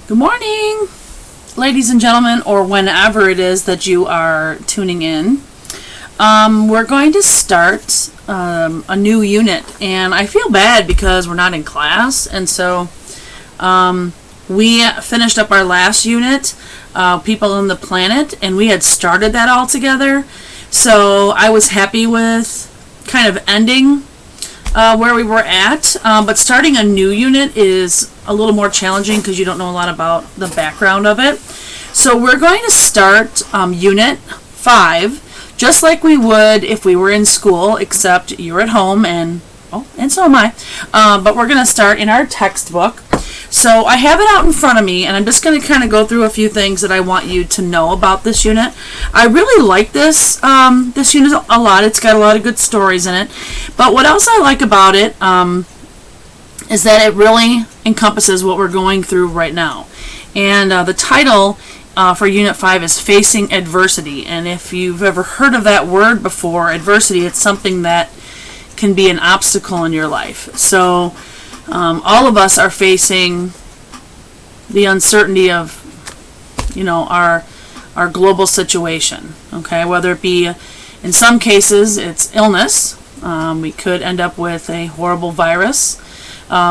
Good morning, ladies and gentlemen, or whenever it is that you are tuning in. We're going to start a new unit, and I feel bad because we're not in class, and so we finished up our last unit, People on the Planet, and we had started that all together, so I was happy with kind of ending where we were at, but starting a new unit is a little more challenging because you don't know a lot about the background of it. So we're going to start Unit 5 just like we would if we were in school, except you're at home and so am I. But we're going to start in our textbook. So I have it out in front of me, and I'm just going to kind of go through a few things that I want you to know about this unit. I really like this unit a lot. It's got a lot of good stories in it. But what else I like about it is that it really encompasses what we're going through right now. And the title for Unit 5 is Facing Adversity. And if you've ever heard of that word before, adversity, it's something that can be an obstacle in your life. So all of us are facing the uncertainty of, our global situation. Okay, whether it be, in some cases, it's illness. We could end up with a horrible virus,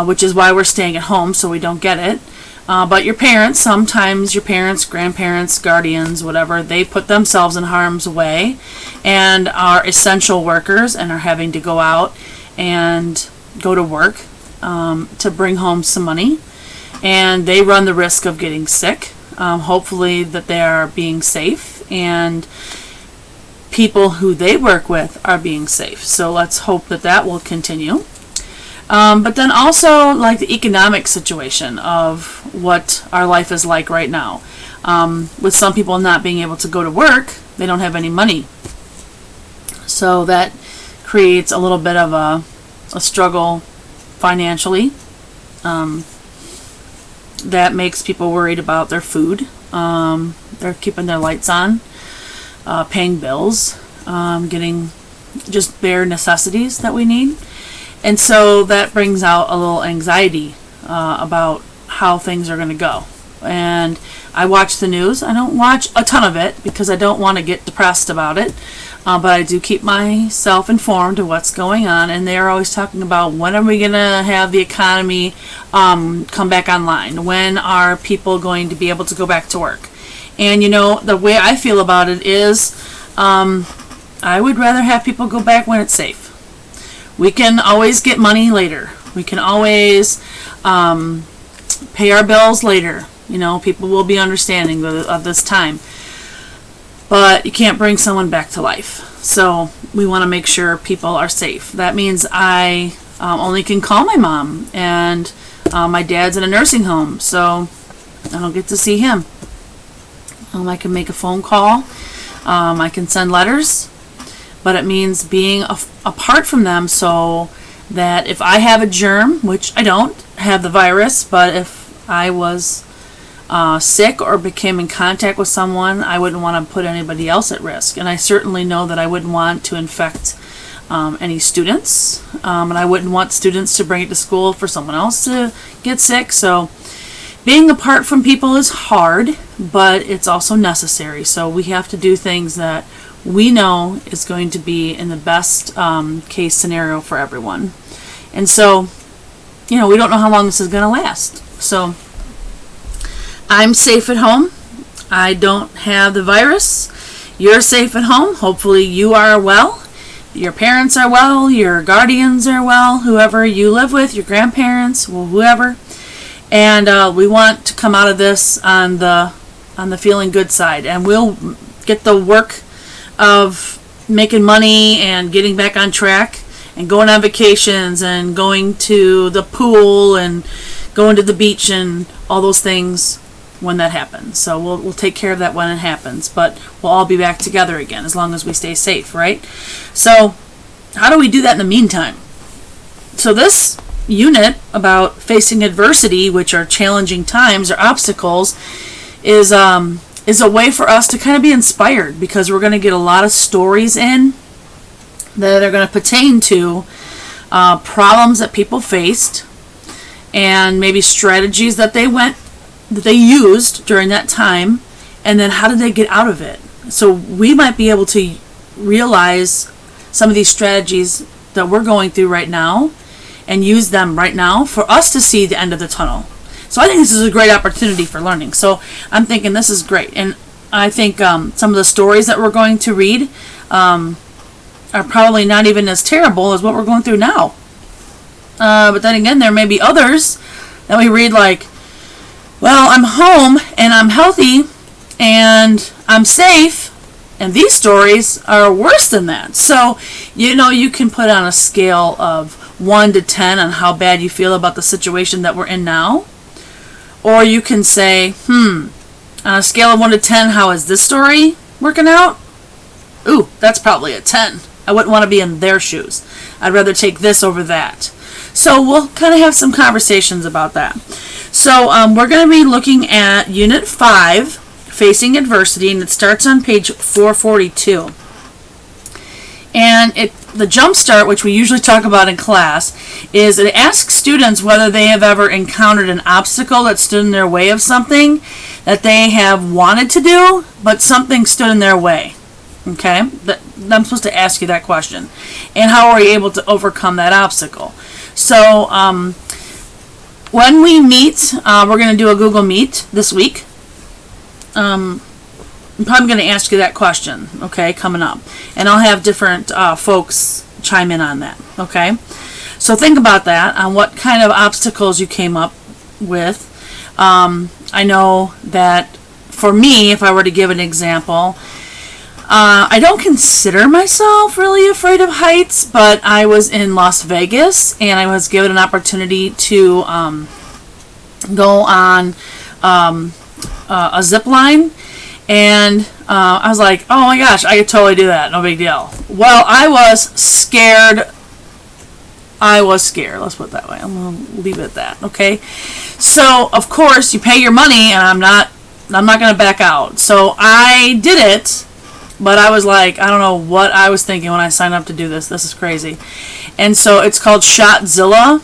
which is why we're staying at home so we don't get it. But your parents, sometimes your parents, grandparents, guardians, whatever, they put themselves in harm's way and are essential workers and are having to go out and go to work to bring home some money. And they run the risk of getting sick. Hopefully that they are being safe and people who they work with are being safe. So let's hope that that will continue. But then also like the economic situation of what our life is like right now. With some people not being able to go to work, they don't have any money. So that creates a little bit of a struggle financially. That makes people worried about their food. They're keeping their lights on, paying bills, getting just bare necessities that we need. And so that brings out a little anxiety about how things are going to go. And I watch the news. I don't watch a ton of it because I don't want to get depressed about it. But I do keep myself informed of what's going on. And they're always talking about when are we going to have the economy come back online? When are people going to be able to go back to work? And, the way I feel about it is I would rather have people go back when it's safe. We can always get money later. We can always pay our bills later. People will be understanding of this time. But you can't bring someone back to life. So we want to make sure people are safe. That means I only can call my mom. And my dad's in a nursing home, so I don't get to see him. I can make a phone call. I can send letters. But it means being apart from them so that if I have a germ, which I don't have the virus, but if I was sick or became in contact with someone, I wouldn't want to put anybody else at risk. And I certainly know that I wouldn't want to infect any students. And I wouldn't want students to bring it to school for someone else to get sick. So being apart from people is hard, but it's also necessary. So we have to do things that we know is going to be in the best case scenario for everyone. And so, we don't know how long this is going to last. So I'm safe at home. I don't have the virus. You're safe at home. Hopefully you are well. Your parents are well. Your guardians are well. Whoever you live with, your grandparents, well, whoever. And we want to come out of this on the feeling good side. And we'll get the work of making money and getting back on track and going on vacations and going to the pool and going to the beach and all those things when that happens. So we'll take care of that when it happens, but we'll all be back together again as long as we stay safe, right? So how do we do that in the meantime? So this unit about facing adversity, which are challenging times or obstacles, is a way for us to kind of be inspired because we're going to get a lot of stories in that are going to pertain to problems that people faced and maybe strategies that they went that they used during that time, and then how did they get out of it? So we might be able to realize some of these strategies that we're going through right now and use them right now for us to see the end of the tunnel. So I think this is a great opportunity for learning. So I'm thinking this is great. And I think some of the stories that we're going to read are probably not even as terrible as what we're going through now. But then again, there may be others that we read like, well, I'm home and I'm healthy and I'm safe, and these stories are worse than that. So, you can put on a scale of 1 to 10 on how bad you feel about the situation that we're in now. Or you can say, on a scale of 1 to 10, how is this story working out? Ooh, that's probably a 10. I wouldn't want to be in their shoes. I'd rather take this over that. So we'll kind of have some conversations about that. So we're going to be looking at Unit 5, Facing Adversity, and it starts on page 442. And the jump start, which we usually talk about in class, is it asks students whether they have ever encountered an obstacle that stood in their way of something that they have wanted to do, but something stood in their way. Okay? I'm supposed to ask you that question. And how are you able to overcome that obstacle? So, when we meet, we're going to do a Google Meet this week. I'm probably going to ask you that question, okay, coming up. And I'll have different folks chime in on that, okay? So think about that, on what kind of obstacles you came up with. I know that for me, if I were to give an example, I don't consider myself really afraid of heights, but I was in Las Vegas and I was given an opportunity to go on a zip line, and I was like, oh my gosh, I could totally do that, no big deal. Well, I was scared. Let's put it that way. I'm going to leave it at that, okay? So, of course, you pay your money, and I'm not going to back out. So I did it, but I was like, I don't know what I was thinking when I signed up to do this. This is crazy. And so it's called Shotzilla,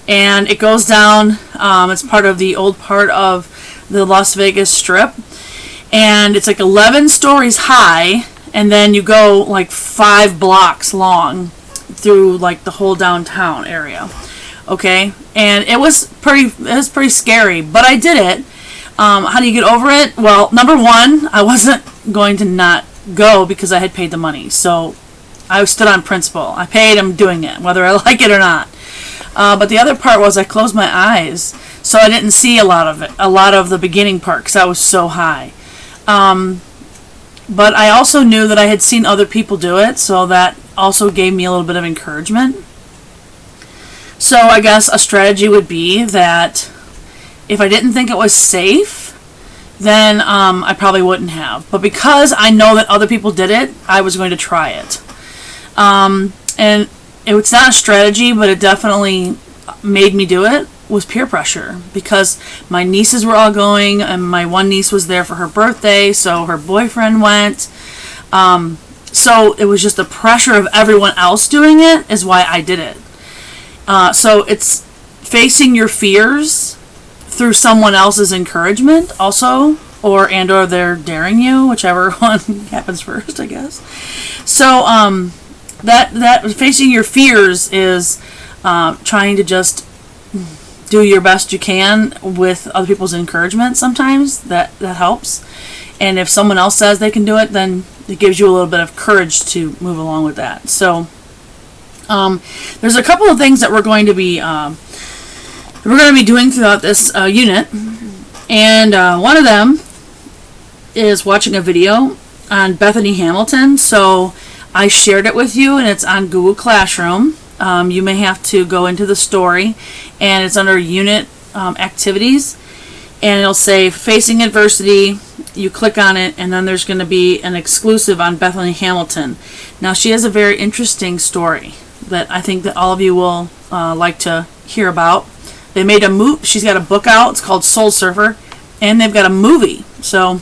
and it goes down, it's part of the old part of the Las Vegas Strip, and it's like 11 stories high, and then you go like 5 blocks long through like the whole downtown area. Okay, and it was pretty scary, but I did it. How do you get over it? Well, number one, I wasn't going to not go because I had paid the money, so I stood on principle. I paid, I'm doing it, whether I like it or not. But the other part was I closed my eyes, so I didn't see a lot of the beginning part because I was so high. But I also knew that I had seen other people do it, so that also gave me a little bit of encouragement. So I guess a strategy would be that if I didn't think it was safe, then I probably wouldn't have. But because I know that other people did it, I was going to try it. And it's not a strategy, but it definitely made me do it, was peer pressure. Because my nieces were all going, and my one niece was there for her birthday, so her boyfriend went. So it was just the pressure of everyone else doing it is why I did it. So it's facing your fears through someone else's encouragement also, or they're daring you, whichever one happens first, I guess. So that facing your fears is trying to just do your best you can with other people's encouragement. Sometimes that helps, and if someone else says they can do it, then it gives you a little bit of courage to move along with that. So there's a couple of things that we're going to be doing throughout this unit, and one of them is watching a video on Bethany Hamilton. So I shared it with you, and it's on Google Classroom. You may have to go into the story, and it's under unit activities, and it'll say Facing Adversity. You click on it, and then there's going to be an exclusive on Bethany Hamilton. Now, she has a very interesting story that I think that all of you will like to hear about. They made a movie. She's got a book out. It's called Soul Surfer, and they've got a movie. So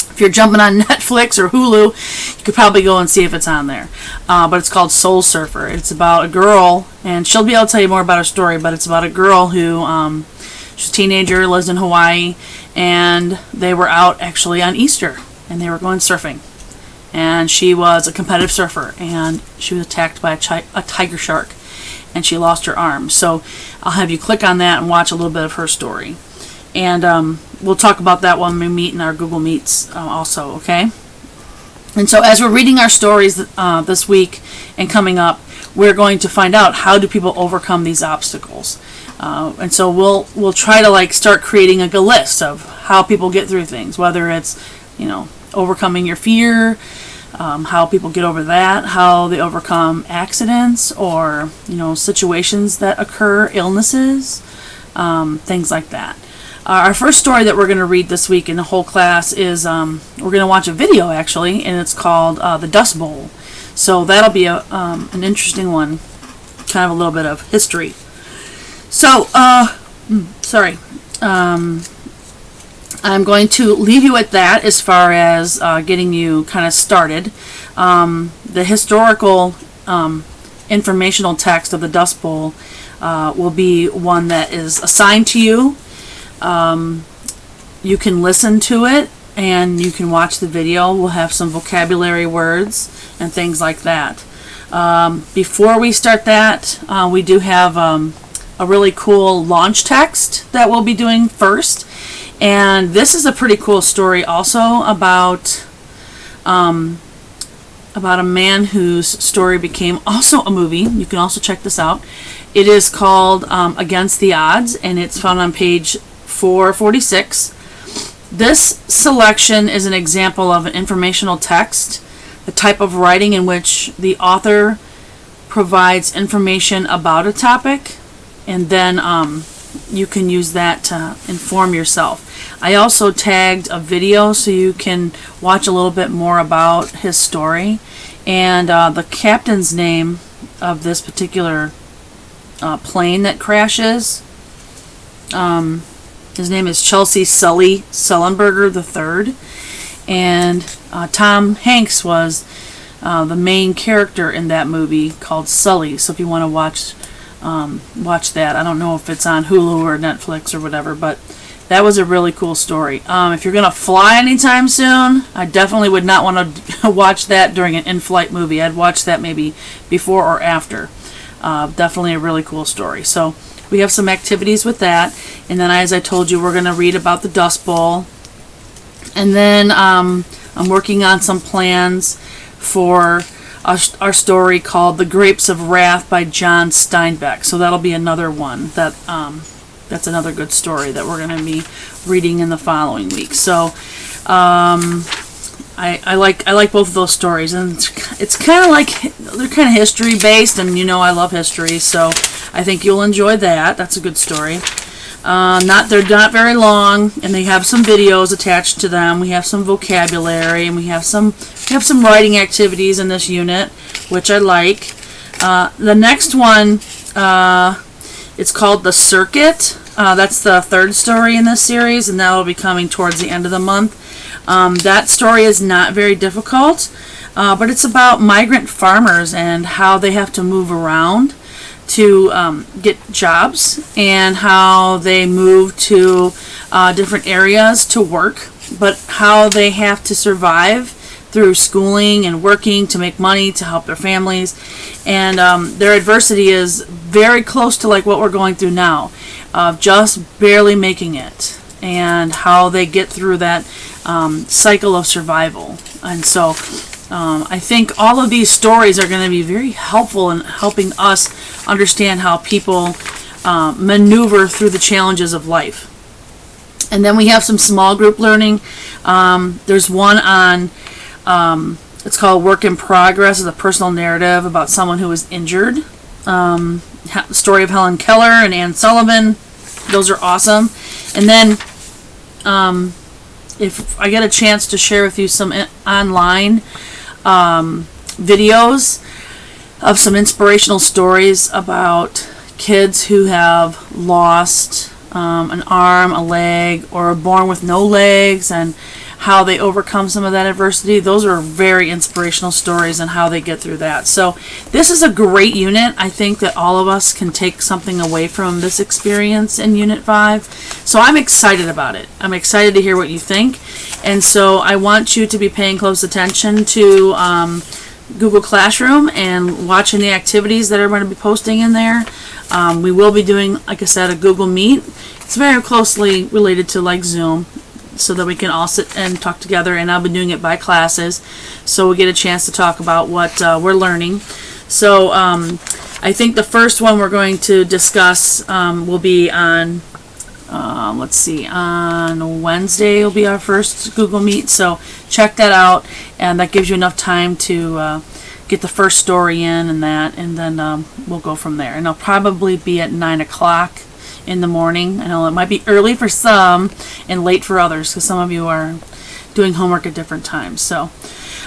if you're jumping on Netflix or Hulu, you could probably go and see if it's on there. But it's called Soul Surfer. It's about a girl, and she'll be able to tell you more about her story, but it's about a girl who She's a teenager, lives in Hawaii, and they were out actually on Easter, and they were going surfing. And she was a competitive surfer, and she was attacked by a tiger shark, and she lost her arm. So I'll have you click on that and watch a little bit of her story. And we'll talk about that when we meet in our Google Meets also, okay? And so as we're reading our stories this week and coming up, we're going to find out how do people overcome these obstacles. And so we'll try to start creating a list of how people get through things, whether it's, overcoming your fear, how people get over that, how they overcome accidents or, situations that occur, illnesses, things like that. Our first story that we're going to read this week in the whole class is, we're going to watch a video actually, and it's called The Dust Bowl. So that'll be an interesting one, kind of a little bit of history. So, I'm going to leave you at that as far as getting you kind of started. The historical informational text of the Dust Bowl will be one that is assigned to you. You can listen to it and you can watch the video. We'll have some vocabulary words and things like that. Before we start that, we do have a really cool launch text that we'll be doing first. And this is a pretty cool story also about a man whose story became also a movie. You can also check this out. It is called Against the Odds, and it's found on page 446. This selection is an example of an informational text, the type of writing in which the author provides information about a topic, and then you can use that to inform yourself. I also tagged a video so you can watch a little bit more about his story, and the captain's name of this particular plane that crashes, his name is Chelsea Sully Sullenberger III, and Tom Hanks was the main character in that movie called Sully. So if you want to watch that, I don't know if it's on Hulu or Netflix or whatever, but that was a really cool story. If you're going to fly anytime soon, I definitely would not want to watch that during an in-flight movie. I'd watch that maybe before or after. Definitely a really cool story. So we have some activities with that. And then, as I told you, we're going to read about the Dust Bowl. And then I'm working on some plans for our story called The Grapes of Wrath by John Steinbeck. So that'll be another one that's another good story that we're going to be reading in the following week. So I like both of those stories, and it's kind of like they're kind of history based, and I love history, so I think you'll enjoy that. That's a good story. They're not very long, and they have some videos attached to them. We have some vocabulary, and we have some writing activities in this unit, which I like. The next one, it's called The Circuit. That's the third story in this series, and that will be coming towards the end of the month. That story is not very difficult, but it's about migrant farmers and how they have to move around to get jobs, and how they move to different areas to work, but how they have to survive through schooling and working to make money to help their families. And their adversity is very close to like what we're going through now, of just barely making it, and how they get through that cycle of survival. And so I think all of these stories are going to be very helpful in helping us understand how people maneuver through the challenges of life. And then we have some small group learning. There's one on, it's called Work in Progress. It's a personal narrative about someone who was injured. The story of Helen Keller and Anne Sullivan. Those are awesome. And then if I get a chance to share with you some online videos of some inspirational stories about kids who have lost an arm, a leg, or are born with no legs, and how they overcome some of that adversity. Those are very inspirational stories and how they get through that. So this is a great unit. I think that all of us can take something away from this experience in Unit 5. So I'm excited about it. I'm excited to hear what you think. And so I want you to be paying close attention to Google Classroom and watching the activities that I'm going to be posting in there. We will be doing, like I said, a Google Meet. It's very closely related to like Zoom, so that we can all sit and talk together, and I'll be doing it by classes, so we get a chance to talk about what we're learning. So I think the first one we're going to discuss will be on, on Wednesday will be our first Google Meet, so check that out, and that gives you enough time to get the first story in and that, and then we'll go from there. And it'll probably be at 9 o'clock in the morning. I know it might be early for some and late for others, because some of you are doing homework at different times. So,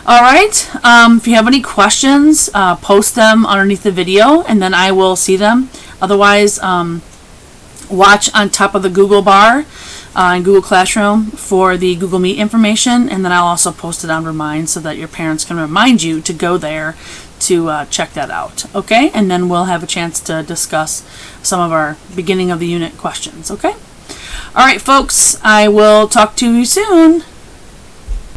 all right, if you have any questions, post them underneath the video, and then I will see them. Otherwise, watch on top of the Google bar in Google Classroom for the Google Meet information, and then I'll also post it on Remind so that your parents can remind you to go there to check that out. Okay, and then we'll have a chance to discuss some of our beginning of the unit questions. Okay, all right, folks, I will talk to you soon.